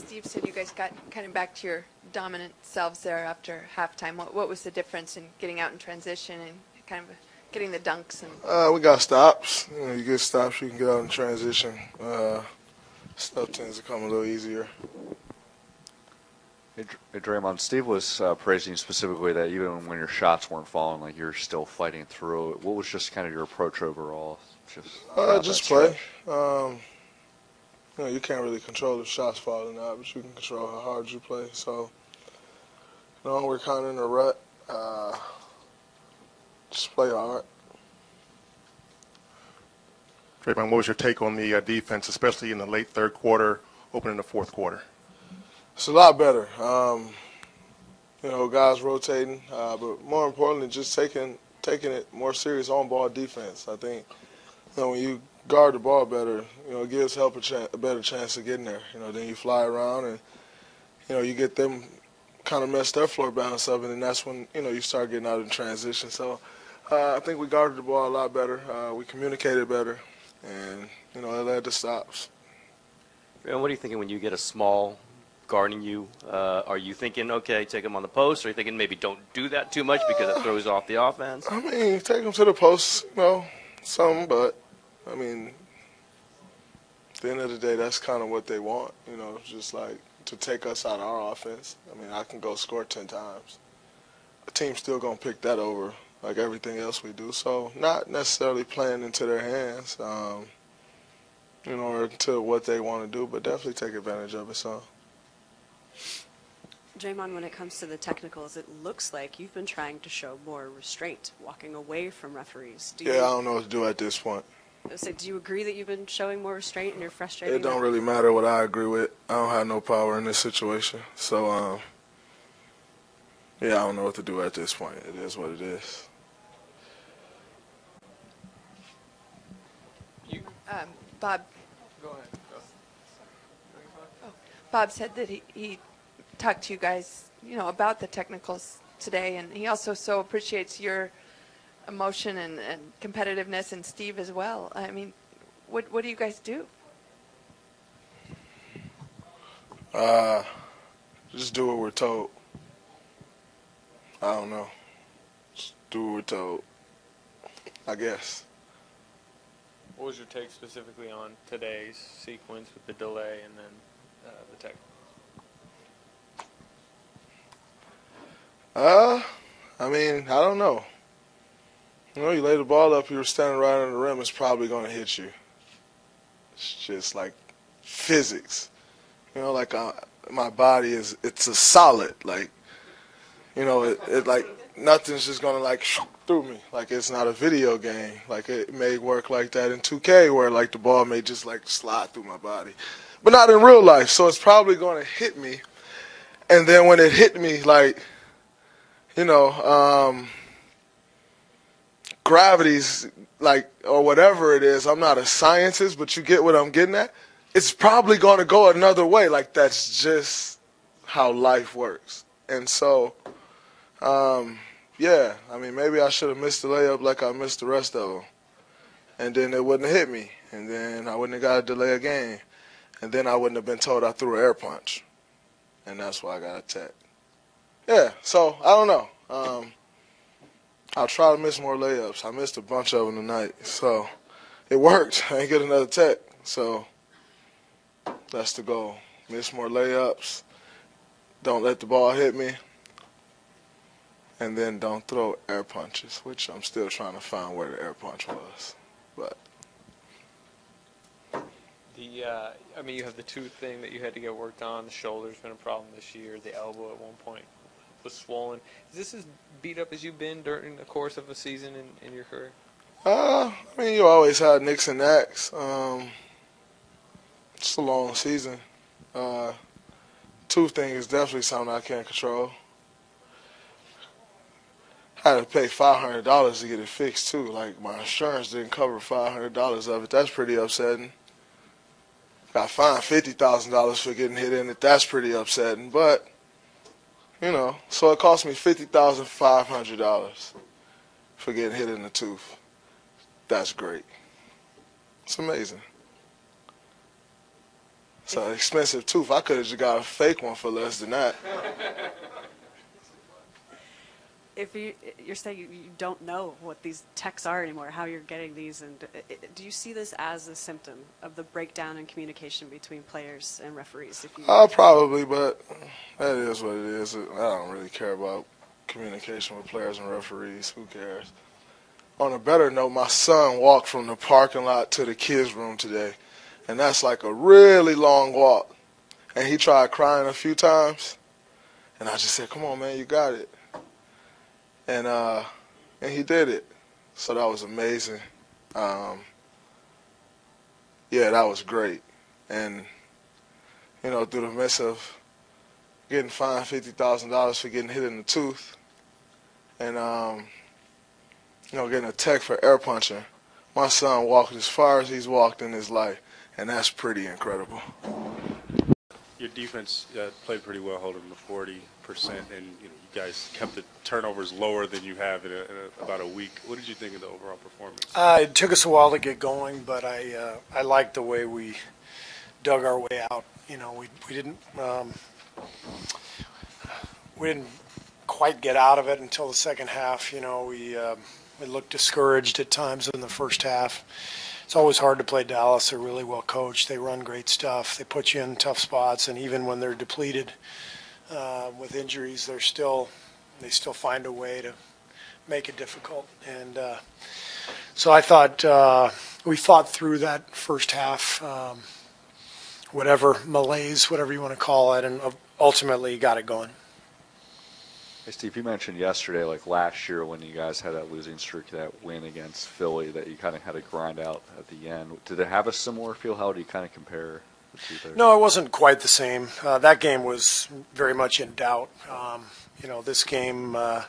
Steve said you guys got kind of back to your dominant selves there after halftime. What was the difference in getting out in transition and kind of getting the dunks? And we got stops. You get stops, you can get out in transition. Stuff tends to come a little easier. Hey, Draymond, Steve was praising you specifically that even when your shots weren't falling, like you're still fighting through it. What was just kind of your approach overall? Just play. You can't really control if shots fall or not, but you can control how hard you play. So, we're kind of in a rut. Just play hard. Draymond, what was your take on the defense, especially in the late third quarter, opening the fourth quarter? It's a lot better. Guys rotating, but more importantly, just taking it more serious on-ball defense. I think, when you guard the ball better, it gives help a better chance of getting there. Then you fly around and, you get them kind of mess their floor balance up, and then that's when, you start getting out in transition. So I think we guarded the ball a lot better. We communicated better, and, it led to stops. And what are you thinking when you get a small guarding you? Are you thinking, okay, take him on the post, or are you thinking maybe don't do that too much because it throws off the offense? I mean, take him to the post, some, but, I mean, at the end of the day, that's kind of what they want, just like to take us out of our offense. I mean, I can go score 10 times. The team's still going to pick that over like everything else we do. So not necessarily playing into their hands, or to what they want to do, but definitely take advantage of it some. Draymond, when it comes to the technicals, it looks like you've been trying to show more restraint, walking away from referees. I don't know what to do at this point. So do you agree that you've been showing more restraint and you're frustrated? It don't really matter what I agree with. I don't have no power in this situation. So, I don't know what to do at this point. It is what it is. Bob. Go ahead. Bob said that he talked to you guys, about the technicals today, and he also so appreciates your emotion and competitiveness, and Steve as well. I mean, what do you guys do? Just do what we're told. I don't know. Just do what we're told, I guess. What was your take specifically on today's sequence with the delay and then the tech? I mean, I don't know. You lay the ball up, you were standing right on the rim, it's probably going to hit you. It's just like physics. My body it's a solid. Like, it like nothing's just going to like through me. Like, it's not a video game. Like, it may work like that in 2K where like the ball may just like slide through my body. But not in real life. So it's probably going to hit me. And then when it hit me, like, gravity's like, or whatever it is, I'm not a scientist, but you get what I'm getting at. It's probably going to go another way. Like, that's just how life works. And so, I mean, maybe I should have missed the layup like I missed the rest of them. And then it wouldn't have hit me. And then I wouldn't have got to delay a game. And then I wouldn't have been told I threw an air punch. And that's why I got attacked. Yeah, so I don't know. I'll try to miss more layups. I missed a bunch of them tonight. So it worked. I ain't get another tech. So that's the goal. Miss more layups. Don't let the ball hit me. And then don't throw air punches, which I'm still trying to find where the air punch was. But you have the tooth thing that you had to get worked on. The shoulder's been a problem this year. The elbow at one point was swollen. Is this as beat up as you've been during the course of a season in your career? You always had nicks and knacks. It's a long season. Tooth thing is definitely something I can't control. I had to pay $500 to get it fixed too. Like, my insurance didn't cover $500 of it. That's pretty upsetting. Got fined $50,000 for getting hit in it. That's pretty upsetting. But, so it cost me $50,500 for getting hit in the tooth. That's great. It's amazing. It's an expensive tooth. I could have just got a fake one for less than that. If you're saying you don't know what these texts are anymore, how you're getting these, and do you see this as a symptom of the breakdown in communication between players and referees? Probably, but that is what it is. I don't really care about communication with players and referees. Who cares? On a better note, my son walked from the parking lot to the kids' room today, and that's like a really long walk. And he tried crying a few times, and I just said, "Come on, man, you got it." And he did it. So that was amazing. Yeah, that was great. And, through the midst of getting fined $50,000 for getting hit in the tooth and, getting a tech for air punching, my son walked as far as he's walked in his life, and that's pretty incredible. Your defense played pretty well, holding the 40%, and you guys kept the turnovers lower than you have in about a week. What did you think of the overall performance? It took us a while to get going, but I liked the way we dug our way out. We didn't quite get out of it until the second half. We looked discouraged at times in the first half. It's always hard to play Dallas. They're really well coached. They run great stuff. They put you in tough spots, and even when they're depleted with injuries, they still find a way to make it difficult. And so I thought we fought through that first half, whatever malaise, whatever you want to call it, and ultimately got it going. Hey, Steve, you mentioned yesterday, like last year when you guys had that losing streak, that win against Philly, that you kind of had to grind out at the end. Did it have a similar feel? How do you kind of compare the two there? No, it wasn't quite the same. That game was very much in doubt. This game, I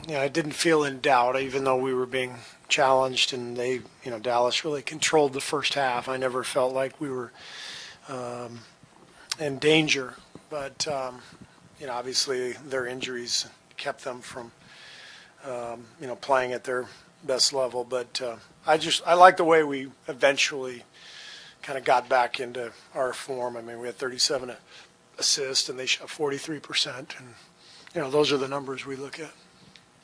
didn't feel in doubt, even though we were being challenged, and Dallas really controlled the first half. I never felt like we were in danger, but obviously their injuries kept them from playing at their best level. But I like the way we eventually kind of got back into our form. I mean, we had 37 assists and they shot 43%, and those are the numbers we look at.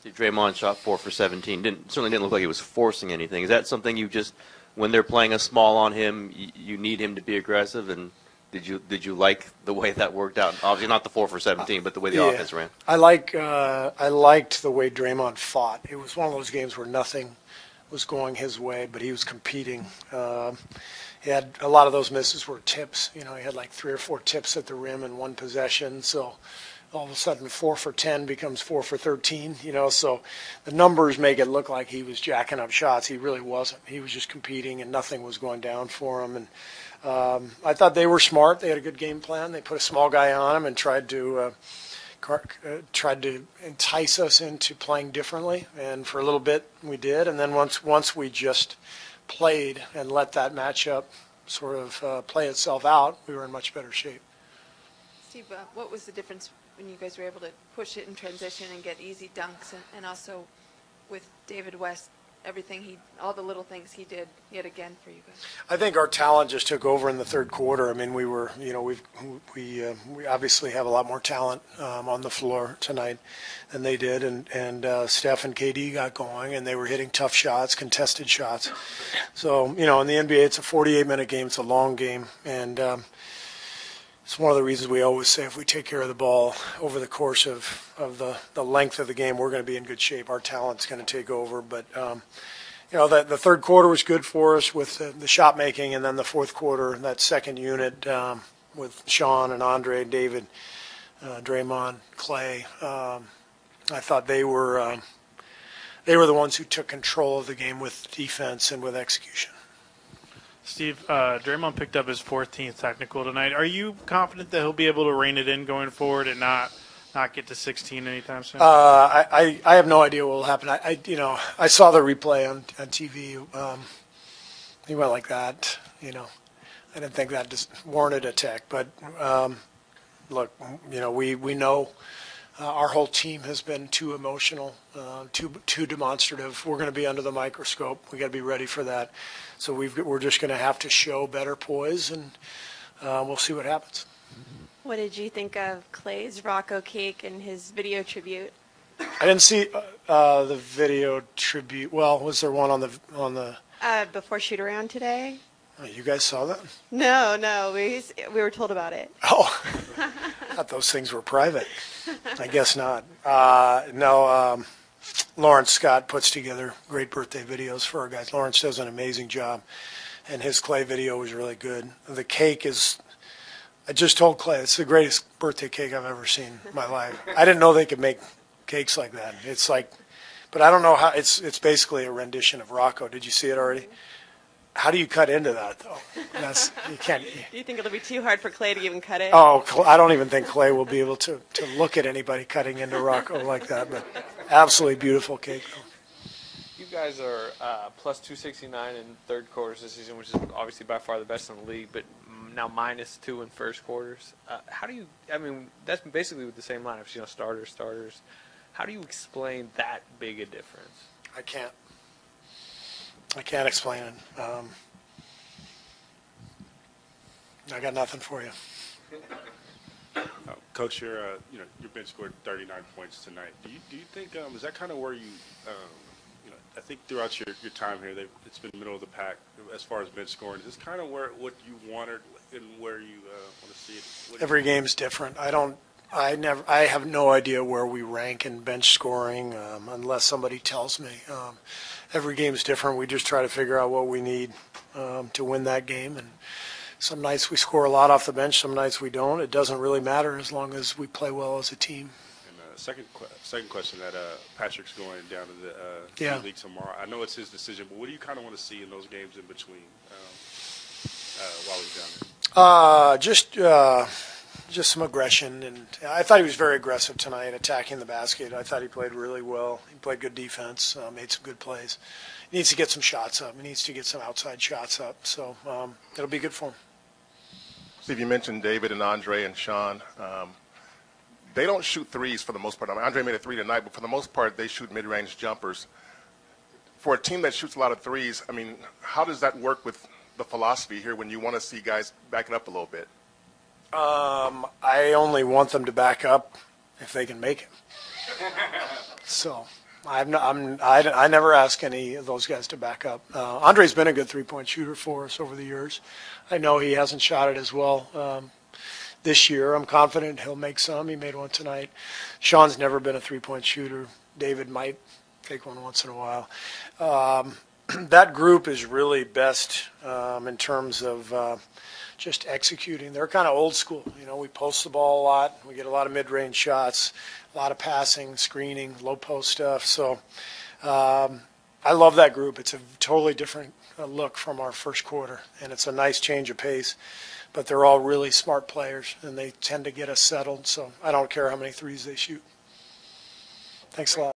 Draymond shot 4 for 17. Certainly didn't look like he was forcing anything. Is that something you just, when they're playing a small on him, you need him to be aggressive? And did you like the way that worked out? Obviously not the 4 for 17, but the way the offense ran. I liked the way Draymond fought. It was one of those games where nothing was going his way, but he was competing. He had a lot of those misses were tips. He had like 3 or 4 tips at the rim in one possession. So all of a sudden 4 for 10 becomes 4 for 13. So the numbers make it look like he was jacking up shots. He really wasn't. He was just competing, and nothing was going down for him. And I thought they were smart. They had a good game plan. They put a small guy on him and tried to entice us into playing differently. And for a little bit we did. And then once we just played and let that matchup sort of play itself out, we were in much better shape. Steve, what was the difference when you guys were able to push it in transition and get easy dunks, and also with David West, all the little things he did yet again for you guys? I think our talent just took over in the third quarter. I mean, we obviously have a lot more talent on the floor tonight than they did, and Steph and KD got going, and they were hitting tough shots, contested shots. So, in the NBA, it's a 48-minute game. It's a long game, and it's one of the reasons we always say if we take care of the ball over the course of the length of the game, we're going to be in good shape. Our talent's going to take over. But, the third quarter was good for us with the shot making, and then the fourth quarter, that second unit with Sean and Andre, David, Draymond, Clay, I thought they were the ones who took control of the game with defense and with execution. Steve, Draymond picked up his 14th technical tonight. Are you confident that he'll be able to rein it in going forward and not get to 16 anytime soon? I have no idea what will happen. I saw the replay on TV. He went like that. I didn't think that just warranted a tech. But look, we know our whole team has been too emotional, too demonstrative. We're going to be under the microscope. We got to be ready for that. So we're just going to have to show better poise, and we'll see what happens. What did you think of Clay's Rocco cake and his video tribute? I didn't see the video tribute. Well, was there one on the? Before shoot around today? Oh, you guys saw that? No, we were told about it. Oh, I thought those things were private. I guess not. No, Lawrence Scott puts together great birthday videos for our guys. Lawrence does an amazing job, and his Clay video was really good. The cake is, I just told Clay, it's the greatest birthday cake I've ever seen in my life. I didn't know they could make cakes like that. It's like, but I don't know how, it's basically a rendition of Rocco. Did you see it already? How do you cut into that, though? You can't. Do you think it'll be too hard for Clay to even cut it? Oh, I don't even think Clay will be able to look at anybody cutting into Rocco like that. But absolutely beautiful cake, though. You guys are plus 269 in third quarters this season, which is obviously by far the best in the league, but now -2 in first quarters. How do you, I mean, that's basically with the same lineups, you know, starters. How do you explain that big a difference? I can't explain it. I got nothing for you. Coach, your bench scored 39 points tonight. Do you think is that kind of where you I think throughout your time here, it's been middle of the pack as far as bench scoring. Is this kind of what you wanted and where you want to see it? Every game's different. I have no idea where we rank in bench scoring unless somebody tells me. Every game's different. We just try to figure out what we need to win that game. And some nights we score a lot off the bench. Some nights we don't. It doesn't really matter as long as we play well as a team. And second question, that Patrick's going down to the league tomorrow. I know it's his decision, but what do you kind of want to see in those games in between while he's down there? Just some aggression, and I thought he was very aggressive tonight, attacking the basket. I thought he played really well. He played good defense, made some good plays. He needs to get some shots up. He needs to get some outside shots up. So it'll be good for him. Steve, you mentioned David and Andre and Sean. They don't shoot threes for the most part. I mean, Andre made a three tonight, but for the most part, they shoot mid-range jumpers. For a team that shoots a lot of threes, I mean, how does that work with the philosophy here when you want to see guys back it up a little bit? I only want them to back up if they can make it. So I never ask any of those guys to back up. Andre's been a good three-point shooter for us over the years. I know he hasn't shot it as well this year. I'm confident he'll make some. He made one tonight. Sean's never been a three-point shooter. David might take one once in a while. That group is really best in terms of just executing. They're kind of old school. You know, we post the ball a lot. We get a lot of mid-range shots, a lot of passing, screening, low post stuff. So I love that group. It's a totally different look from our first quarter, and it's a nice change of pace. But they're all really smart players, and they tend to get us settled. So I don't care how many threes they shoot. Thanks a lot.